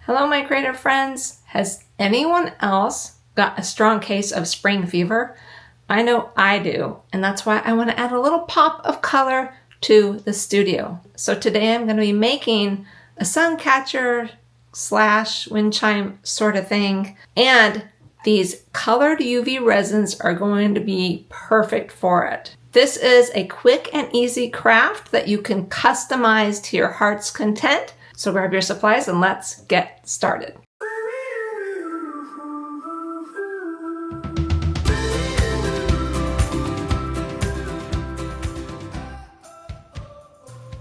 Hello, my creative friends. Has anyone else got a strong case of spring fever? I know I do, and that's why I want to add a little pop of color to the studio. So today I'm going to be making a sun catcher / wind chime sort of thing, and these colored UV resins are going to be perfect for it. This is a quick and easy craft that you can customize to your heart's content. So grab your supplies and let's get started.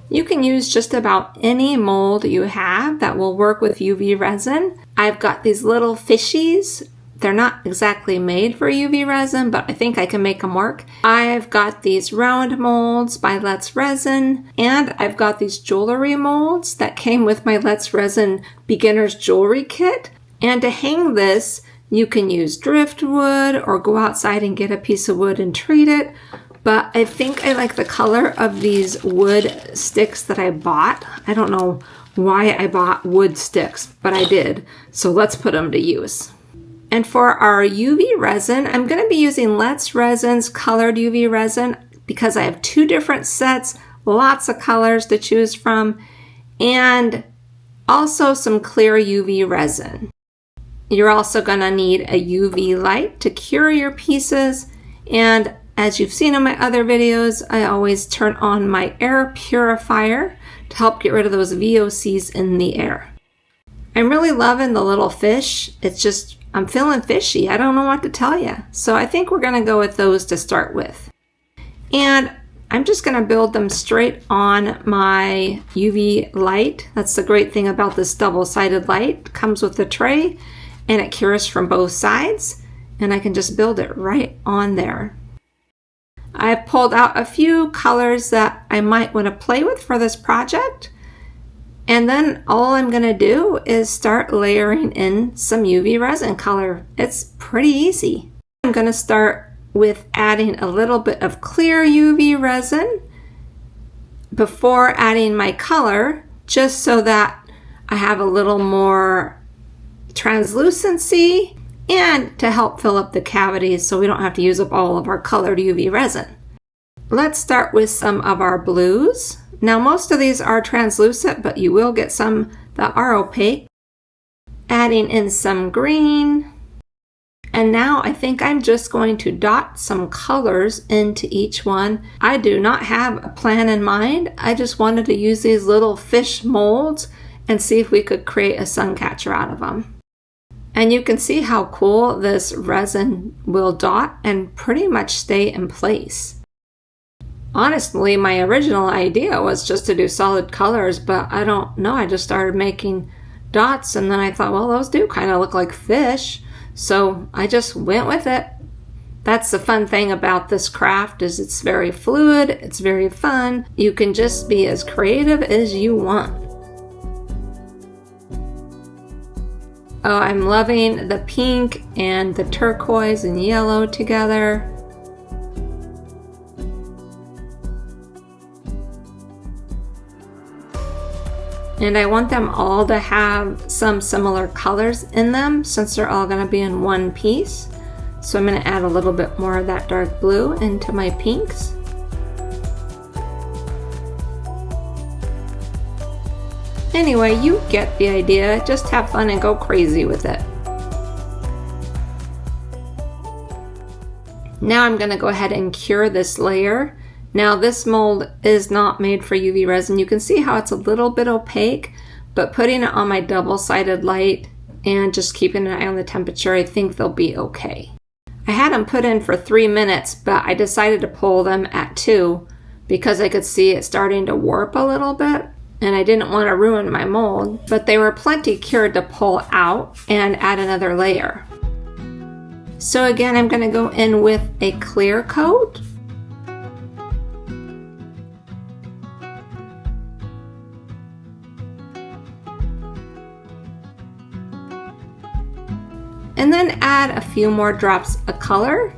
You can use just about any mold you have that will work with UV resin. I've got these little fishies. They're not exactly made for UV resin, but I think I can make them work. I've got these round molds by Let's Resin, and I've got these jewelry molds that came with my Let's Resin beginner's jewelry kit. And to hang this, you can use driftwood or go outside and get a piece of wood and treat it. But I think I like the color of these wood sticks that I bought. I don't know why I bought wood sticks, but I did. So let's put them to use. And for our UV resin, I'm going to be using Let's Resin's colored UV resin because I have two different sets, lots of colors to choose from, and also some clear UV resin. You're also going to need a UV light to cure your pieces, and as you've seen in my other videos, I always turn on my air purifier to help get rid of those VOCs in the air. I'm really loving the little fish. It's just, I'm feeling fishy. I don't know what to tell you. So I think we're going to go with those to start with. And I'm just going to build them straight on my UV light. That's the great thing about this double-sided light. It comes with the tray and it cures from both sides. And I can just build it right on there. I've pulled out a few colors that I might want to play with for this project. And then all I'm going to do is start layering in some UV resin color. It's pretty easy. I'm going to start with adding a little bit of clear UV resin before adding my color, just so that I have a little more translucency and to help fill up the cavities so we don't have to use up all of our colored UV resin. Let's start with some of our blues. Now most of these are translucent, but you will get some that are opaque. Adding in some green. And now I think I'm just going to dot some colors into each one. I do not have a plan in mind. I just wanted to use these little fish molds and see if we could create a sun catcher out of them. And you can see how cool this resin will dot and pretty much stay in place. Honestly, my original idea was just to do solid colors, but I don't know. I just started making dots and then I thought, well, those do kind of look like fish. So I just went with it. That's the fun thing about this craft is it's very fluid. It's very fun. You can just be as creative as you want. Oh, I'm loving the pink and the turquoise and yellow together. And I want them all to have some similar colors in them since they're all going to be in one piece. So I'm going to add a little bit more of that dark blue into my pinks. Anyway, you get the idea. Just have fun and go crazy with it. Now I'm going to go ahead and cure this layer. Now this mold is not made for UV resin. You can see how it's a little bit opaque, but putting it on my double-sided light and just keeping an eye on the temperature, I think they'll be okay. I had them put in for 3 minutes, but I decided to pull them at 2 because I could see it starting to warp a little bit. And I didn't want to ruin my mold, but they were plenty cured to pull out and add another layer. So again, I'm going to go in with a clear coat. And then add a few more drops of color.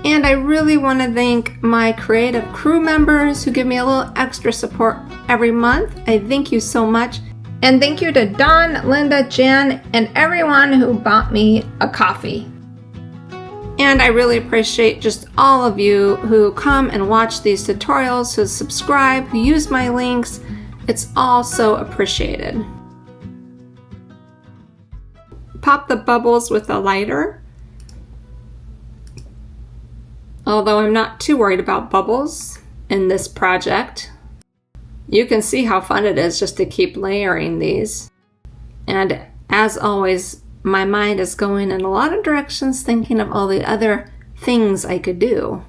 And I really want to thank my creative crew members who give me a little extra support every month. I thank you so much. And thank you to Dawn, Linda, Jen, and everyone who bought me a coffee. And I really appreciate just all of you who come and watch these tutorials, who subscribe, who use my links. It's all so appreciated. Pop the bubbles with a lighter. Although I'm not too worried about bubbles in this project. You can see how fun it is just to keep layering these. And as always, my mind is going in a lot of directions thinking of all the other things I could do.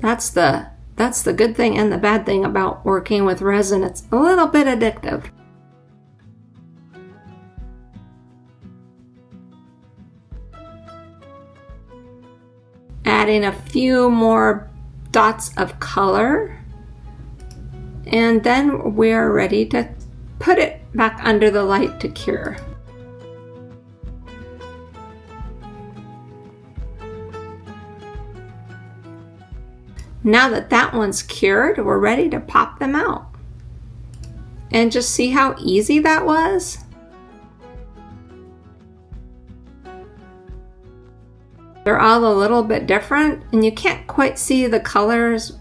That's the good thing and the bad thing about working with resin. It's a little bit addictive. Adding a few more dots of color. And then we're ready to put it back under the light to cure. Now that that one's cured, we're ready to pop them out. And just see how easy that was? They're all a little bit different, and you can't quite see the colors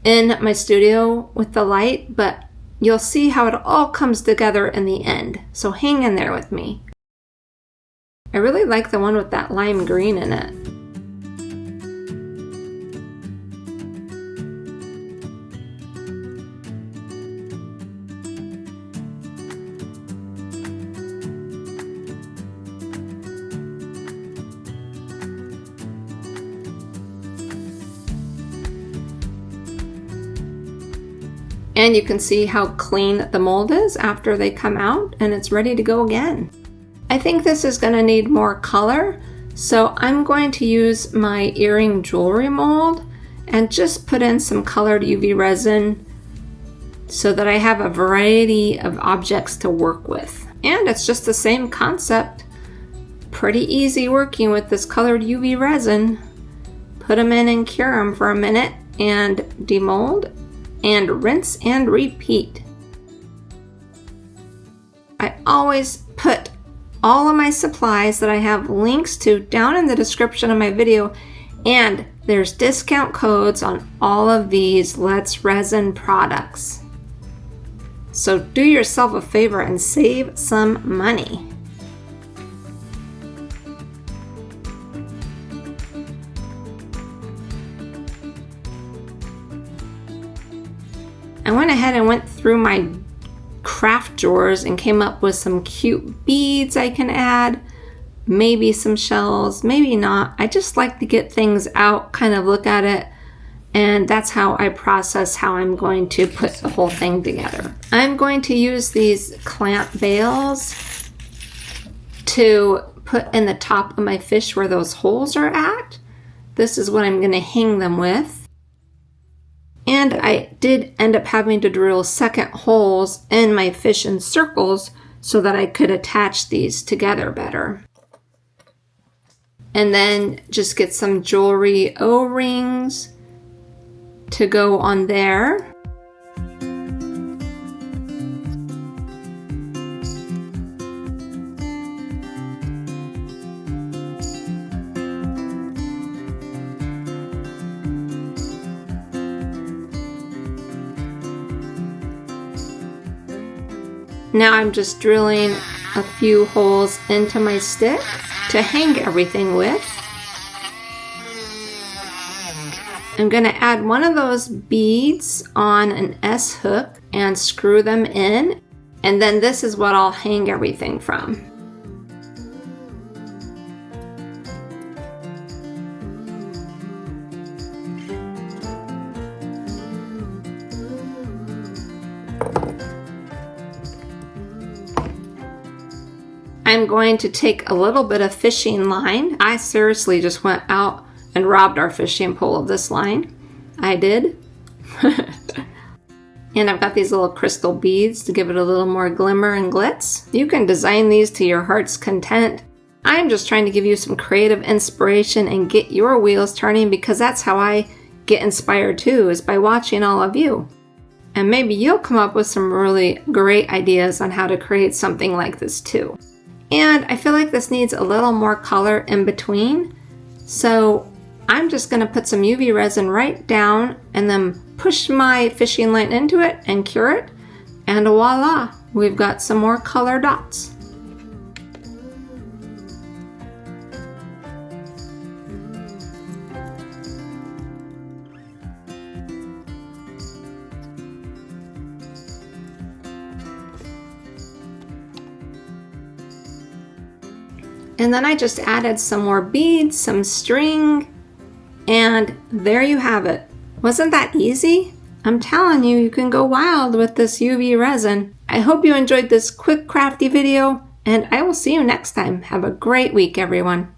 in my studio with the light, but you'll see how it all comes together in the end. So hang in there with me. I really like the one with that lime green in it. And you can see how clean the mold is after they come out, and it's ready to go again. I think this is going to need more color, so I'm going to use my earring jewelry mold and just put in some colored UV resin so that I have a variety of objects to work with. And it's just the same concept. Pretty easy working with this colored UV resin. Put them in and cure them for a minute and demold. And rinse and repeat. I always put all of my supplies that I have links to down in the description of my video, and there's discount codes on all of these Let's Resin products. So do yourself a favor and save some money. I went ahead and went through my craft drawers and came up with some cute beads I can add, maybe some shells, maybe not. I just like to get things out, kind of look at it, and that's how I process how I'm going to put the whole thing together. I'm going to use these clamp bails to put in the top of my fish where those holes are at. This is what I'm going to hang them with. And I did end up having to drill second holes in my fish in circles so that I could attach these together better. And then just get some jewelry O-rings to go on there. Now I'm just drilling a few holes into my stick to hang everything with. I'm going to add one of those beads on an S hook and screw them in, and then this is what I'll hang everything from. I'm going to take a little bit of fishing line. I seriously just went out and robbed our fishing pole of this line. I did. And I've got these little crystal beads to give it a little more glimmer and glitz. You can design these to your heart's content. I'm just trying to give you some creative inspiration and get your wheels turning, because that's how I get inspired too, is by watching all of you. And maybe you'll come up with some really great ideas on how to create something like this too. And I feel like this needs a little more color in between. So I'm just going to put some UV resin right down and then push my fishing line into it and cure it. And voila, we've got some more color dots. And then I just added some more beads, some string, and there you have it. Wasn't that easy? I'm telling you, you can go wild with this UV resin. I hope you enjoyed this quick crafty video, and I will see you next time. Have a great week, everyone.